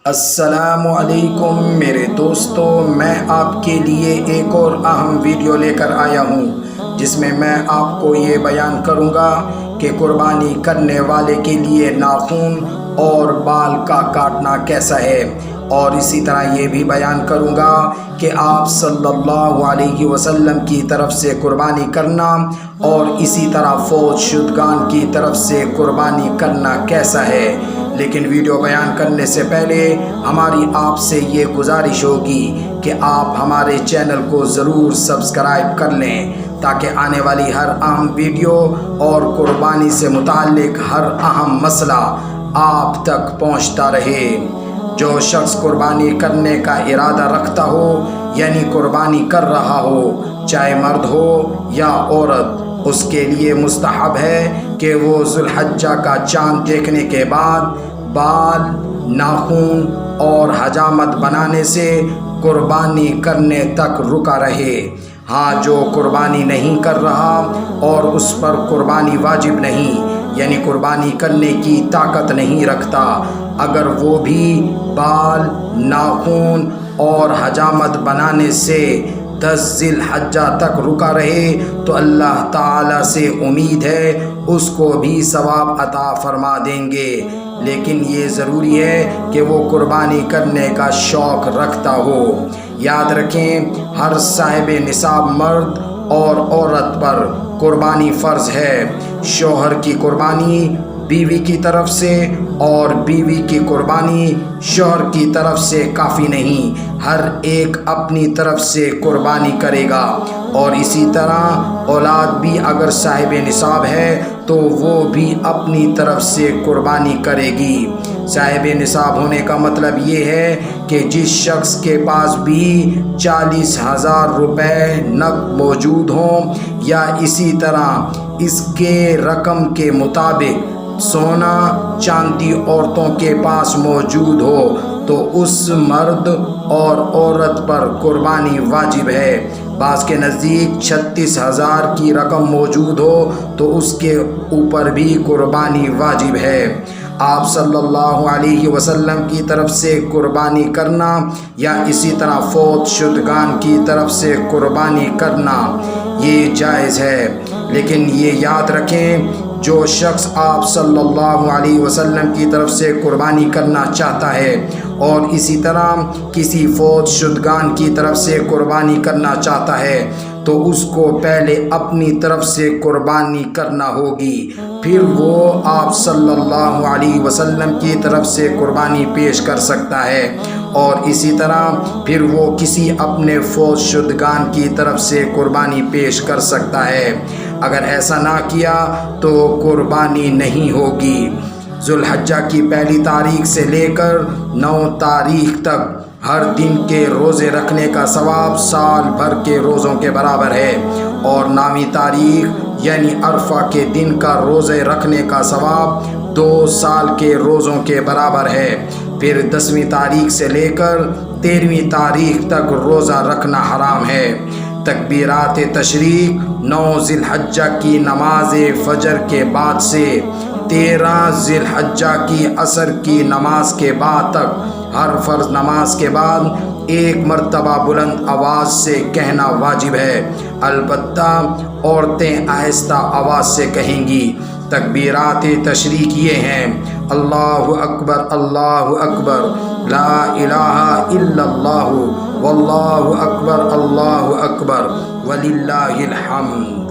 السلام علیکم میرے دوستو، میں آپ کے لیے ایک اور اہم ویڈیو لے کر آیا ہوں جس میں آپ کو یہ بیان کروں گا کہ قربانی کرنے والے کے لیے ناخن اور بال کا کاٹنا کیسا ہے، اور اسی طرح یہ بھی بیان کروں گا کہ آپ صلی اللہ علیہ وسلم کی طرف سے قربانی کرنا اور اسی طرح فوت شدگان کی طرف سے قربانی کرنا کیسا ہے۔ لیکن ویڈیو بیان کرنے سے پہلے ہماری آپ سے یہ گزارش ہوگی کہ آپ ہمارے چینل کو ضرور سبسکرائب کر لیں تاکہ آنے والی ہر اہم ویڈیو اور قربانی سے متعلق ہر اہم مسئلہ آپ تک پہنچتا رہے۔ جو شخص قربانی کرنے کا ارادہ رکھتا ہو، یعنی قربانی کر رہا ہو، چاہے مرد ہو یا عورت، اس کے لیے مستحب ہے کہ وہ ذو الحجہ کا چاند دیکھنے کے بعد بال، ناخن اور حجامت بنانے سے قربانی کرنے تک رکا رہے۔ ہاں، جو قربانی نہیں کر رہا اور اس پر قربانی واجب نہیں، یعنی قربانی کرنے کی طاقت نہیں رکھتا، اگر وہ بھی بال، ناخن اور حجامت بنانے سے 10 ذی الحجہ تک رکا رہے تو اللہ تعالیٰ سے امید ہے اس کو بھی ثواب عطا فرما دیں گے۔ لیکن یہ ضروری ہے کہ وہ قربانی کرنے کا شوق رکھتا ہو۔ یاد رکھیں، ہر صاحب نصاب مرد اور عورت پر قربانی فرض ہے۔ شوہر کی قربانی بیوی کی طرف سے اور بیوی کی قربانی شوہر کی طرف سے کافی نہیں، ہر ایک اپنی طرف سے قربانی کرے گا، اور اسی طرح اولاد بھی اگر صاحب نصاب ہے تو وہ بھی اپنی طرف سے قربانی کرے گی۔ صاحب نصاب ہونے کا مطلب یہ ہے کہ جس شخص کے پاس بھی 40,000 روپے نقد موجود ہوں یا اسی طرح اس کے رقم کے مطابق سونا چاندی عورتوں کے پاس موجود ہو تو اس مرد اور عورت پر قربانی واجب ہے۔ بعض کے نزدیک 36,000 کی رقم موجود ہو تو اس کے اوپر بھی قربانی واجب ہے۔ آپ صلی اللہ علیہ وسلم کی طرف سے قربانی کرنا یا اسی طرح فوت شدگان کی طرف سے قربانی کرنا یہ جائز ہے، لیکن یہ یاد رکھیں، جو شخص آپ صلی اللہ علیہ وسلم کی طرف سے قربانی کرنا چاہتا ہے اور اسی طرح کسی فوت شدگان کی طرف سے قربانی کرنا چاہتا ہے تو اس کو پہلے اپنی طرف سے قربانی کرنا ہوگی، پھر وہ آپ صلی اللہ علیہ وسلم کی طرف سے قربانی پیش کر سکتا ہے، اور اسی طرح پھر وہ کسی اپنے فوت شدگان کی طرف سے قربانی پیش کر سکتا ہے۔ اگر ایسا نہ کیا تو قربانی نہیں ہوگی۔ ذو الحجہ کی پہلی تاریخ سے لے کر 9 تاریخ تک ہر دن کے روزے رکھنے کا ثواب سال بھر کے روزوں کے برابر ہے، اور 9ویں تاریخ یعنی عرفہ کے دن کا روزے رکھنے کا ثواب 2 سال کے روزوں کے برابر ہے۔ پھر 10ویں تاریخ سے لے کر 13ویں تاریخ تک روزہ رکھنا حرام ہے۔ تکبیرات تشریق 9 ذی الحجہ کی نماز فجر کے بعد سے 13 ذی الحجہ کی عصر کی نماز کے بعد تک ہر فرض نماز کے بعد 1 مرتبہ بلند آواز سے کہنا واجب ہے، البتہ عورتیں آہستہ آواز سے کہیں گی۔ تکبیرات تشریق یہ ہیں: اللہ اکبر، اللہ اکبر، لا الہ الا اللہ، واللہ اکبر، اللہ اکبر، وللہ الحمد۔